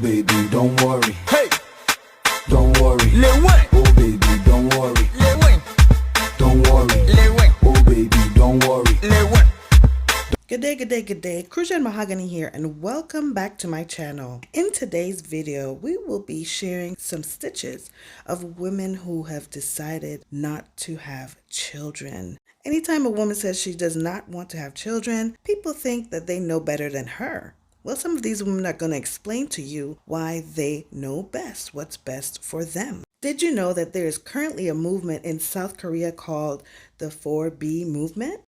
baby, don't worry. Hey, don't worry. Le Wont. Oh baby, don't worry. Le Wont. Don't worry. Le Wont. Oh baby, don't worry. Le Wont. Good day. Crucian Mahogany here, and welcome back to my channel. In today's video, we will be sharing some stitches of women who have decided not to have children. Anytime a woman says she does not want to have children, people think that they know better than her. Well, some of these women are going to explain to you why they know best, what's best for them. Did you know that there is currently a movement in South Korea called the 4B movement?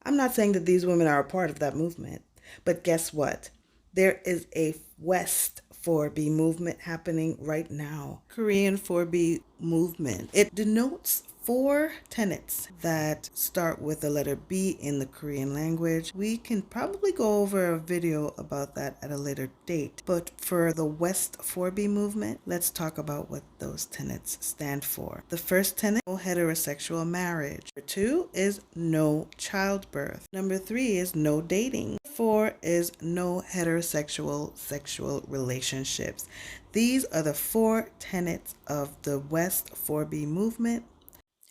I'm not saying that these women are a part of that movement, but guess what? There is a West 4B movement happening right now. Korean 4B movement. It denotes 4 tenets that start with the letter B in the Korean language. We can probably go over a video about that at a later date. But for the West 4B movement, let's talk about what those tenets stand for. The first tenet, no heterosexual marriage. Number 2 is no childbirth. Number 3 is no dating. 4 is no heterosexual sexual relationships. These are the 4 tenets of the West 4B movement.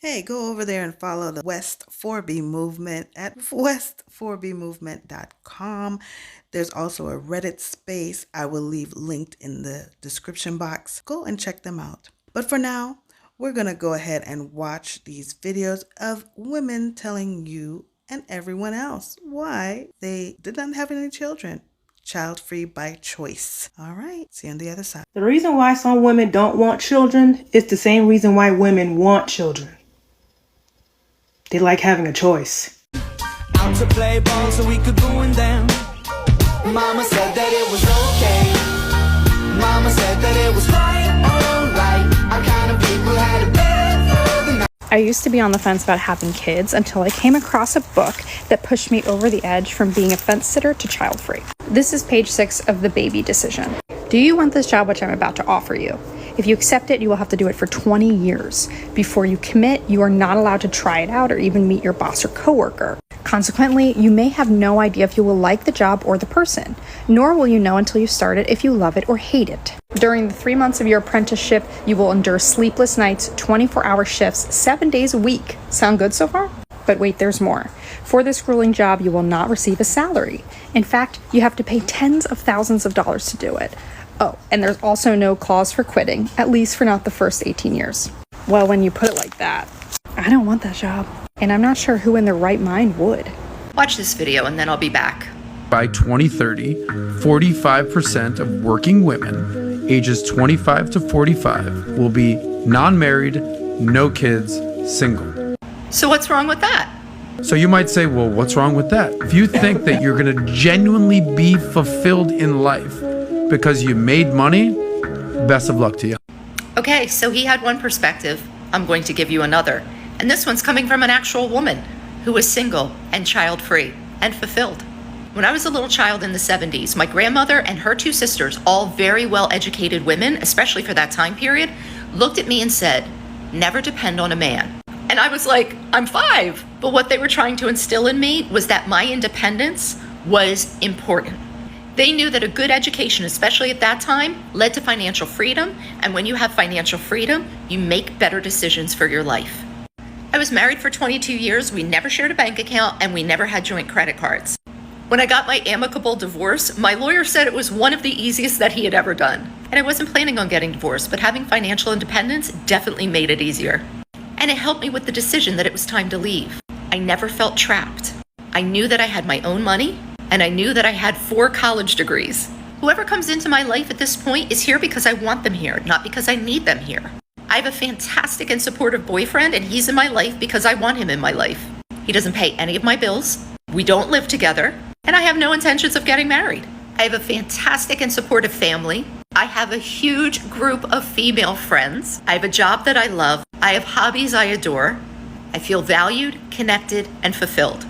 Hey, go over there and follow the West 4B movement at west4bmovement.com. There's also a Reddit space I will leave linked in the description box. Go and check them out. But for now, we're going to go ahead and watch these videos of women telling you and everyone else why they did not have any children. Child-free by choice. All right, see you on the other side. The reason why some women don't want children is the same reason why women want children. They like having a choice. Out to play ball so we could ruin them. Mama said that it was okay. Mama said that it was quite alright. Our kind of people had a bed for the night. I used to be on the fence about having kids until I came across a book that pushed me over the edge from being a fence sitter to child-free. This is page 6 of the baby decision. Do you want this job which I'm about to offer you? If you accept it, you will have to do it for 20 years. Before you commit, you are not allowed to try it out or even meet your boss or coworker. Consequently, you may have no idea if you will like the job or the person, nor will you know until you start it if you love it or hate it. During the 3 months of your apprenticeship, you will endure sleepless nights, 24-hour shifts, 7 days a week. Sound good so far? But wait, there's more. For this grueling job, you will not receive a salary. In fact, you have to pay tens of thousands of dollars to do it. Oh, and there's also no clause for quitting, at least for not the first 18 years. Well, when you put it like that, I don't want that job. And I'm not sure who in their right mind would. Watch this video and then I'll be back. By 2030, 45% of working women ages 25 to 45 will be non-married, no kids, single. So what's wrong with that? So you might say, well, what's wrong with that? If you think that you're going to genuinely be fulfilled in life because you made money, best of luck to you. Okay, so he had one perspective. I'm going to give you another. And this one's coming from an actual woman who was single and child-free and fulfilled. When I was a little child in the 70s, my grandmother and her 2 sisters, all very well-educated women, especially for that time period, looked at me and said, never depend on a man. And I was like, I'm 5. But what they were trying to instill in me was that my independence was important. They knew that a good education, especially at that time, led to financial freedom. And when you have financial freedom, you make better decisions for your life. I was married for 22 years. We never shared a bank account and we never had joint credit cards. When I got my amicable divorce, my lawyer said it was one of the easiest that he had ever done. And I wasn't planning on getting divorced, but having financial independence definitely made it easier. And it helped me with the decision that it was time to leave. I never felt trapped. I knew that I had my own money, and I knew that I had 4 college degrees. Whoever comes into my life at this point is here because I want them here, not because I need them here. I have a fantastic and supportive boyfriend, and he's in my life because I want him in my life. He doesn't pay any of my bills. We don't live together, and I have no intentions of getting married. I have a fantastic and supportive family. I have a huge group of female friends. I have a job that I love. I have hobbies I adore. I feel valued, connected, and fulfilled.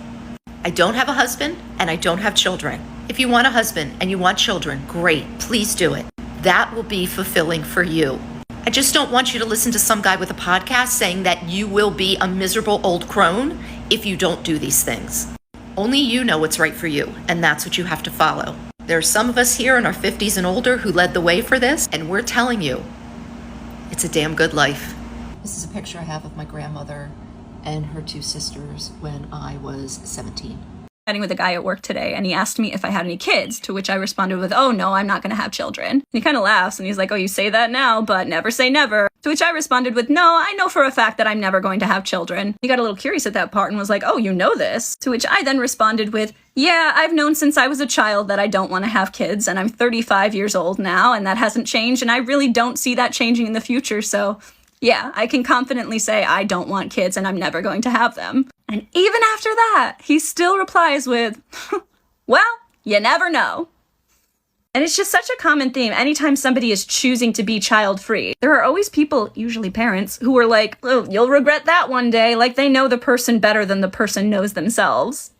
I don't have a husband, and I don't have children. If you want a husband and you want children, great, please do it. That will be fulfilling for you. I just don't want you to listen to some guy with a podcast saying that you will be a miserable old crone if you don't do these things. Only you know what's right for you, and that's what you have to follow. There's some of us here in our 50s and older who led the way for this, and we're telling you, it's a damn good life. This is a picture I have of my grandmother and her two sisters when I was 17. With a guy at work today, and he asked me if I had any kids, to which I responded with, "Oh no, I'm not going to have children." And he kind of laughs and he's like, "Oh, you say that now, but never say never." To which I responded with, "No, I know for a fact that I'm never going to have children." He got a little curious at that part and was like, "Oh, you know this?" To which I then responded with, "Yeah, I've known since I was a child that I don't want to have kids, and I'm 35 years old now, and that hasn't changed, and I really don't see that changing in the future, so yeah, I can confidently say I don't want kids and I'm never going to have them." And even after that, he still replies with, "Well, you never know." And it's just such a common theme. Anytime somebody is choosing to be child-free, there are always people, usually parents, who are like, "Oh, you'll regret that one day," like they know the person better than the person knows themselves.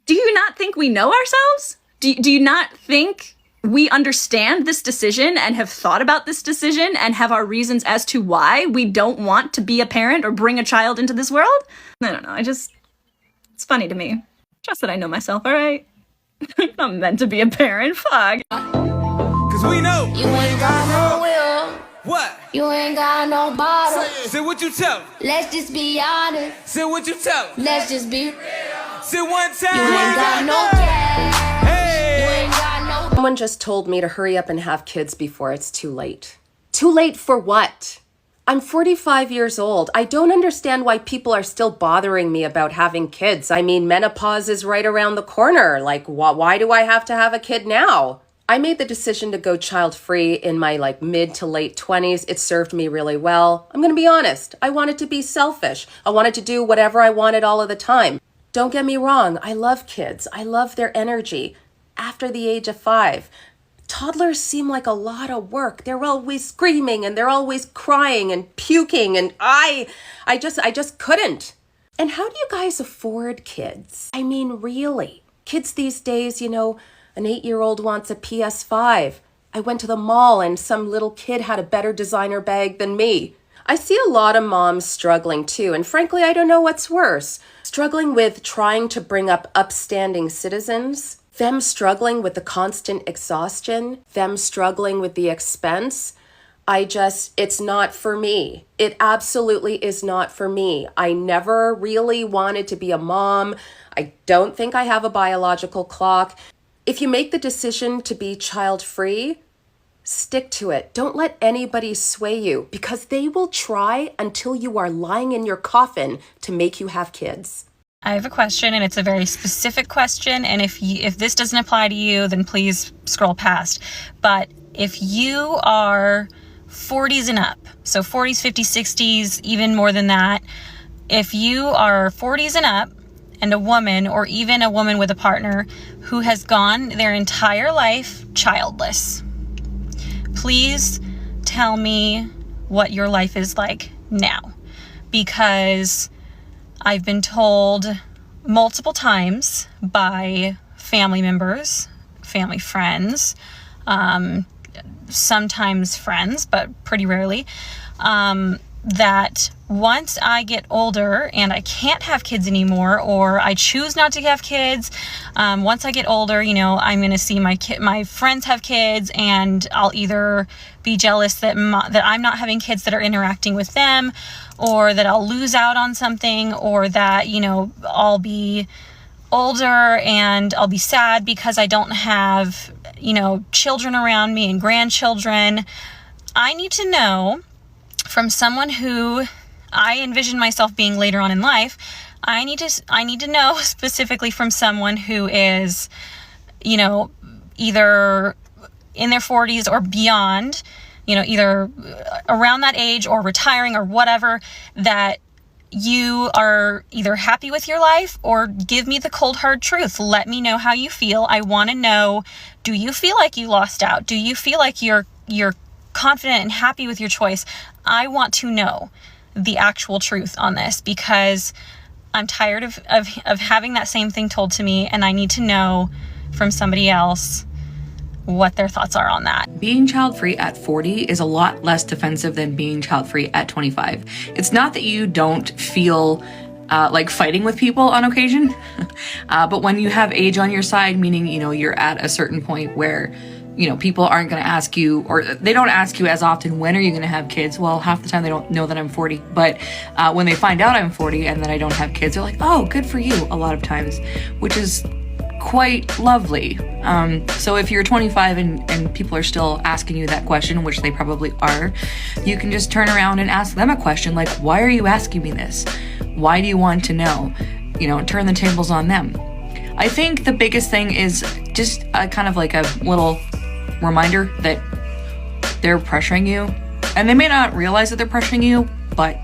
Do you not think we know ourselves? Do you not think we understand this decision and have thought about this decision and have our reasons as to why we don't want to be a parent or bring a child into this world? I don't know. It's funny to me. Just that I know myself, all right? I'm not meant to be a parent. Fuck. Cause we know You ain't got no will. what? You ain't got no bottle. Say what you tell. Let's just be honest. Say what you tell. Let's just be real. Say one time. You ain't got no cash. Hey. You ain't got no. Someone just told me to hurry up and have kids before it's too late. Too late for what? I'm 45 years old. I don't understand why people are still bothering me about having kids. I mean, menopause is right around the corner. Like, why do I have to have a kid now? I made the decision to go child-free in my mid to late 20s. It served me really well. I'm going to be honest. I wanted to be selfish. I wanted to do whatever I wanted all of the time. Don't get me wrong. I love kids. I love their energy. After the age of 5, toddlers seem like a lot of work. They're always screaming and they're always crying and puking, and I just couldn't. And how do you guys afford kids? I mean, really? Kids these days, an 8-year-old wants a PS5. I went to the mall and some little kid had a better designer bag than me. I see a lot of moms struggling too, and frankly, I don't know what's worse. Struggling with trying to bring up upstanding citizens, them struggling with the constant exhaustion, them struggling with the expense. It's not for me. It absolutely is not for me. I never really wanted to be a mom. I don't think I have a biological clock. If you make the decision to be child-free, stick to it. Don't let anybody sway you, because they will try until you are lying in your coffin to make you have kids. I have a question, and it's a very specific question, and if this doesn't apply to you, then please scroll past. But if you are 40s and up, so 40s, 50s, 60s, even more than that, if you are 40s and up and a woman, or even a woman with a partner who has gone their entire life childless, please tell me what your life is like now, because I've been told multiple times by family members, family friends, sometimes friends, but pretty rarely, that once I get older and I can't have kids anymore, or I choose not to have kids, once I get older, I'm going to see my friends have kids, and I'll either be jealous that I'm not having kids that are interacting with them, or that I'll lose out on something, or that, I'll be older and I'll be sad because I don't have, children around me and grandchildren. I need to know from someone who I envision myself being later on in life. I need to know specifically from someone who is, either in their 40s or beyond, either around that age or retiring or whatever, that you are either happy with your life, or give me the cold hard truth. Let me know how you feel. I want to know, do you feel like you lost out? Do you feel like you're confident and happy with your choice? I want to know the actual truth on this, because I'm tired of having that same thing told to me, and I need to know from somebody else what their thoughts are on that. Being child-free at 40 is a lot less defensive than being child-free at 25. It's not that you don't feel like fighting with people on occasion. But when you have age on your side, meaning, you know, you're at a certain point where, you know, people aren't going to ask you, or they don't ask you as often, when are you going to have kids? Well, half the time they don't know that I'm 40. But when they find out I'm 40 and that I don't have kids, they're like, oh, good for you, a lot of times, which is quite lovely. So if you're 25 and people are still asking you that question, which they probably are, you can just turn around and ask them a question like, why are you asking me this? Why do you want to know? You know, turn the tables on them. I think the biggest thing is just a kind of like a little reminder that they're pressuring you, and they may not realize that they're pressuring you, but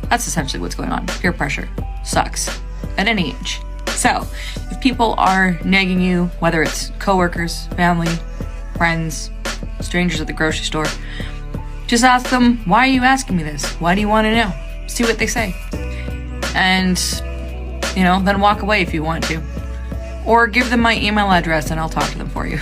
that's essentially what's going on. Peer pressure sucks at any age. So if people are nagging you, whether it's coworkers, family, friends, strangers at the grocery store, just ask them, why are you asking me this? Why do you want to know? See what they say. And, you know, then walk away if you want to. Or give them my email address and I'll talk to them for you.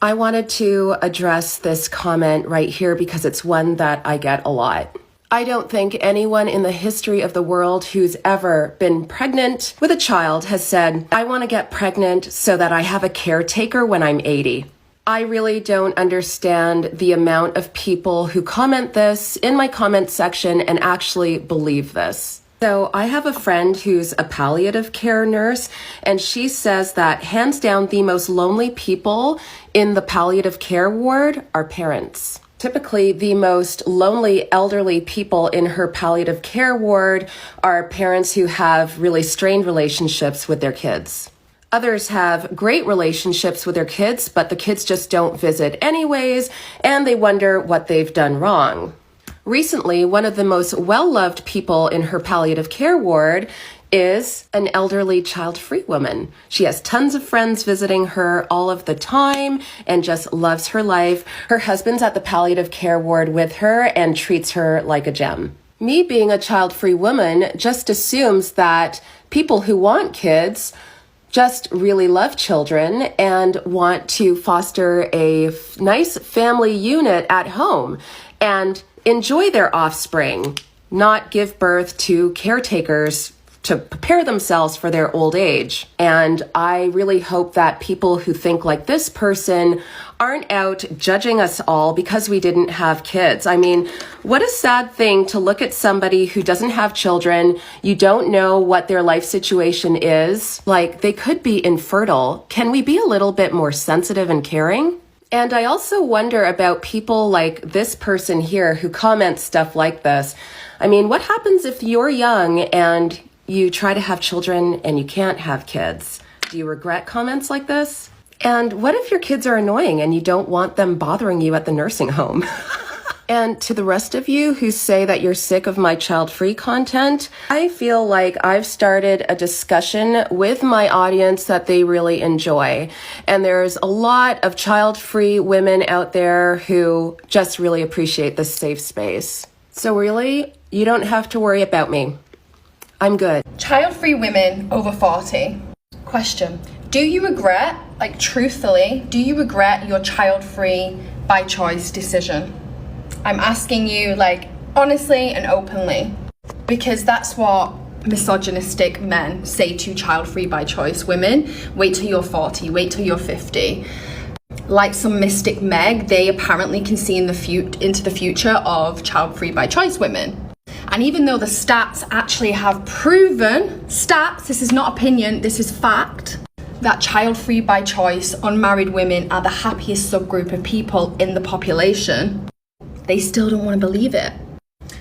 I wanted to address this comment right here because it's one that I get a lot. I don't think anyone in the history of the world who's ever been pregnant with a child has said, I want to get pregnant so that I have a caretaker when I'm 80. I really don't understand the amount of people who comment this in my comment section and actually believe this. So I have a friend who's a palliative care nurse, and she says that hands down the most lonely people in the palliative care ward are parents. Typically, the most lonely elderly people in her palliative care ward are parents who have really strained relationships with their kids. Others have great relationships with their kids, but the kids just don't visit anyways, and they wonder what they've done wrong. Recently, one of the most well-loved people in her palliative care ward is an elderly child-free woman. She has tons of friends visiting her all of the time and just loves her life. Her husband's at the palliative care ward with her and treats her like a gem. Me being a child-free woman just assumes that people who want kids just really love children and want to foster a nice family unit at home and enjoy their offspring, not give birth to caretakers to prepare themselves for their old age. And I really hope that people who think like this person aren't out judging us all because we didn't have kids. I mean, what a sad thing to look at somebody who doesn't have children. You don't know what their life situation is. Like, they could be infertile. Can we be a little bit more sensitive and caring? And I also wonder about people like this person here who comments stuff like this. I mean, what happens if you're young and you try to have children and you can't have kids? Do you regret comments like this? And what if your kids are annoying and you don't want them bothering you at the nursing home? And to the rest of you who say that you're sick of my child-free content, I feel like I've started a discussion with my audience that they really enjoy. And there's a lot of child-free women out there who just really appreciate this safe space. So really, you don't have to worry about me. I'm good. Child-free women over 40. Question. Do you regret, like truthfully, do you regret your child-free by choice decision? I'm asking you, like, honestly and openly, because that's what misogynistic men say to child-free by choice women. Wait till you're 40, wait till you're 50. Like some mystic Meg, they apparently can see into the future of child-free by choice women. And even though the stats actually have proven, stats, this is not opinion, this is fact, that child-free by choice unmarried women are the happiest subgroup of people in the population, they still don't want to believe it.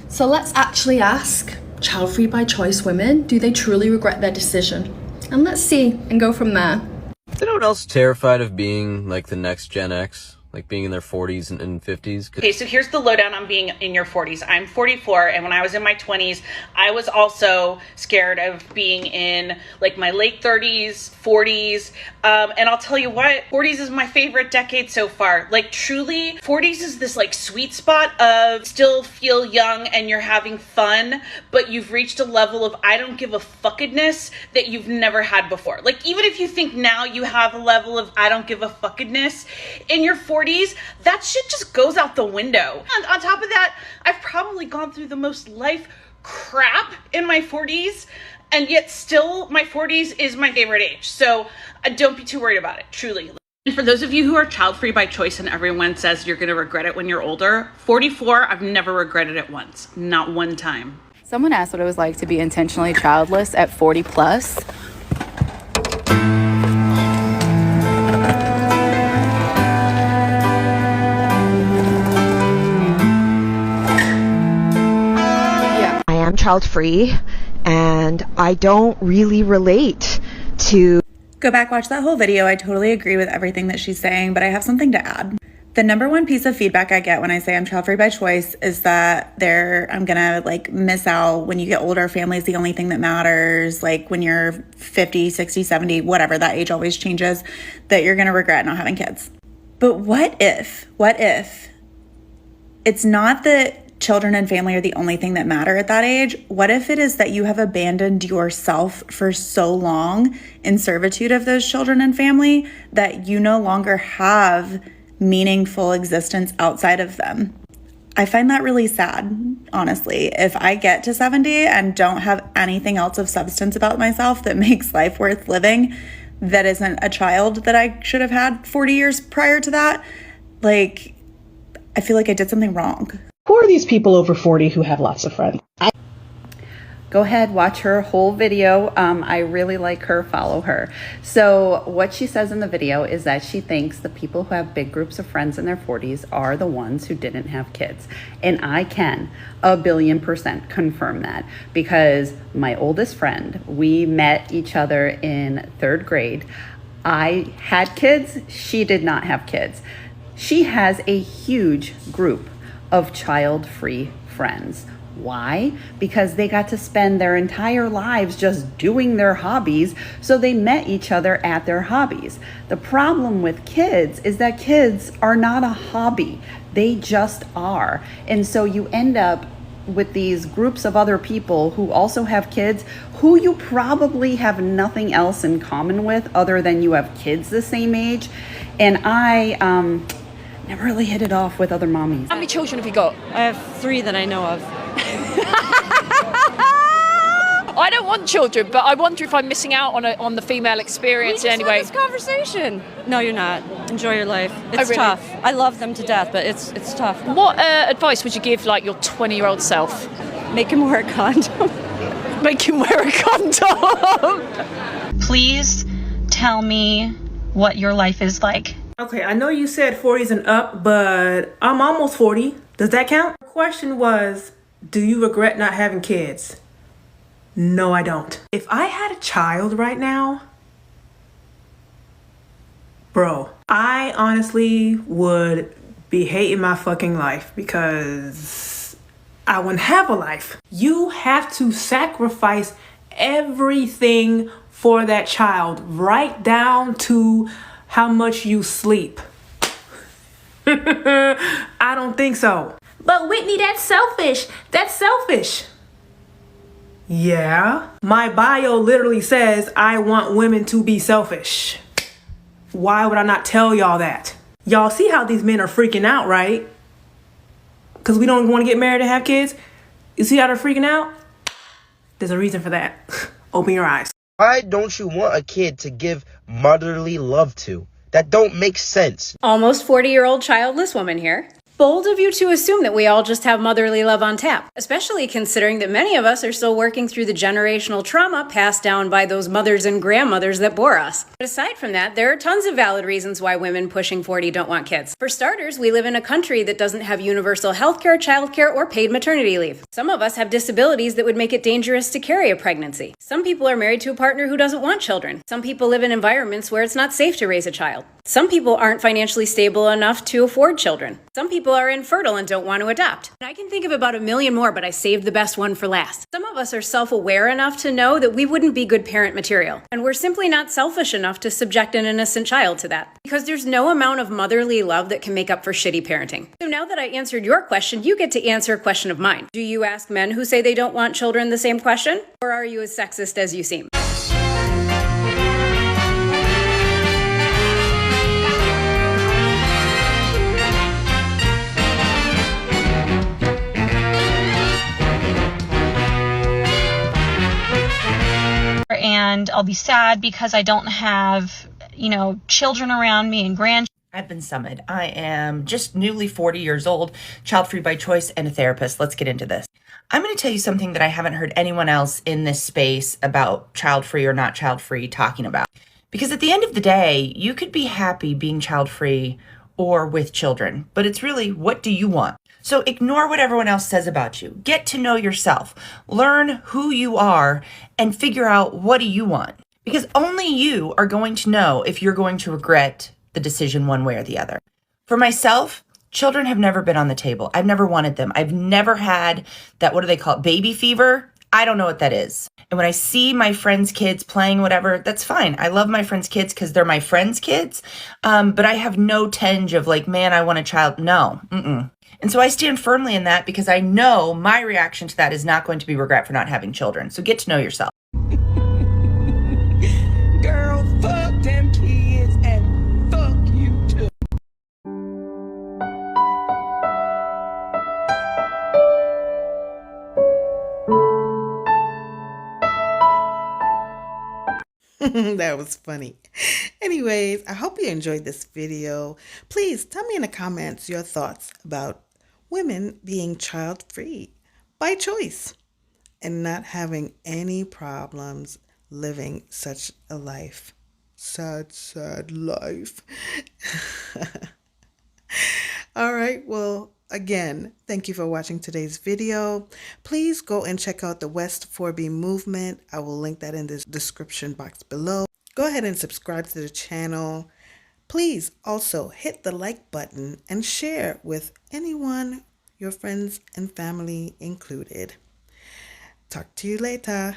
So let's actually ask child-free by choice women, do they truly regret their decision? And let's see and go from there. Is anyone else terrified of being like the next Gen X? Like being in their 40s and 50s? Okay, so here's the lowdown on being in your 40s. I'm 44, and when I was in my 20s, I was also scared of being in like my late 30s, 40s. And I'll tell you what, 40s is my favorite decade so far. Like truly, 40s is this like sweet spot of still feel young and you're having fun, but you've reached a level of I don't give a fuckedness that you've never had before. Like even if you think now you have a level of I don't give a fuckedness, in your 40s, that shit just goes out the window. And on top of that, I've probably gone through the most life crap in my 40s, And yet still my 40s is my favorite age. So don't be too worried about it, truly. And for those of you who are child-free by choice and everyone says you're going to regret it when you're older, 44, I've never regretted it once. Not one time. Someone asked what it was like to be intentionally childless at 40 plus. I am child-free, and I don't really relate to... Go back, watch that whole video. I totally agree with everything that she's saying, but I have something to add. The number one piece of feedback I get when I say I'm child-free by choice is that I'm gonna like miss out when you get older. Family's the only thing that matters. Like when you're 50, 60, 70, whatever, that age always changes, that you're gonna regret not having kids. But what if it's not that children and family are the only thing that matter at that age? What if it is that you have abandoned yourself for so long in servitude of those children and family that you no longer have meaningful existence outside of them? I find that really sad, honestly. If I get to 70 and don't have anything else of substance about myself that makes life worth living, that isn't a child that I should have had 40 years prior to that, like, I feel like I did something wrong. Who are these people over 40 who have lots of friends? Go ahead, watch her whole video. I really like her, follow her. So what she says in the video is that she thinks the people who have big groups of friends in their 40s are the ones who didn't have kids. And I can 1,000,000,000% confirm that, because my oldest friend, we met each other in 3rd grade. I had kids, she did not have kids. She has a huge group of child-free friends. Why? Because they got to spend their entire lives just doing their hobbies, so they met each other at their hobbies. The problem with kids is that kids are not a hobby. They just are. And so you end up with these groups of other people who also have kids, who you probably have nothing else in common with other than you have kids the same age. And I never really hit it off with other mommies. How many children have you got? I have 3 that I know of. I don't want children, but I wonder if I'm missing out on the female experience in any way. This conversation. No, you're not. Enjoy your life. It's tough. I love them to death, but it's tough. What advice would you give like your 20-year-old self? Make him wear a condom. Make him wear a condom. Please tell me what your life is like. Okay, I know you said 40s and up, but I'm almost 40. Does that count? The question was, do you regret not having kids? No, I don't. If I had a child right now, bro, I honestly would be hating my fucking life because I wouldn't have a life. You have to sacrifice everything for that child, right down to how much you sleep. I don't think so. But Whitney, that's selfish. That's selfish. Yeah. My bio literally says I want women to be selfish. Why would I not tell y'all that? Y'all see how these men are freaking out, right? Because we don't want to get married and have kids? You see how they're freaking out? There's a reason for that. Open your eyes. Why don't you want a kid to give motherly love to? That don't make sense. Almost 40-year-old childless woman here. Bold of you to assume that we all just have motherly love on tap, especially considering that many of us are still working through the generational trauma passed down by those mothers and grandmothers that bore us. But aside from that, there are tons of valid reasons why women pushing 40 don't want kids. For starters, we live in a country that doesn't have universal healthcare, childcare, or paid maternity leave. Some of us have disabilities that would make it dangerous to carry a pregnancy. Some people are married to a partner who doesn't want children. Some people live in environments where it's not safe to raise a child. Some people aren't financially stable enough to afford children. Some people are infertile and don't want to adopt. And I can think of about 1 million more, but I saved the best one for last. Some of us are self-aware enough to know that we wouldn't be good parent material. And we're simply not selfish enough to subject an innocent child to that. Because there's no amount of motherly love that can make up for shitty parenting. So now that I answered your question, you get to answer a question of mine. Do you ask men who say they don't want children the same question? Or are you as sexist as you seem? I'll be sad because I don't have, children around me and grandchildren. I've been Summit. I am just newly 40 years old, child-free by choice, and a therapist. Let's get into this. I'm going to tell you something that I haven't heard anyone else in this space about child-free or not child-free talking about. Because at the end of the day, you could be happy being child-free or with children, but it's really, what do you want? So ignore what everyone else says about you. Get to know yourself. Learn who you are and figure out what do you want. Because only you are going to know if you're going to regret the decision one way or the other. For myself, children have never been on the table. I've never wanted them. I've never had that, what do they call it, baby fever? I don't know what that is. And when I see my friends' kids playing whatever, that's fine. I love my friends' kids because they're my friends' kids. But I have no tinge of like, man, I want a child. No. And so I stand firmly in that because I know my reaction to that is not going to be regret for not having children. So get to know yourself. Girl, fuck them kids and fuck you too. That was funny. Anyways, I hope you enjoyed this video. Please tell me in the comments your thoughts about women being child-free by choice and not having any problems living such a life. Sad, sad life. All right, well, again, thank you for watching today's video. Please go and check out the West 4B movement. I will link that in the description box below. Go ahead and subscribe to the channel. Please also hit the like button and share with anyone, your friends and family included. Talk to you later.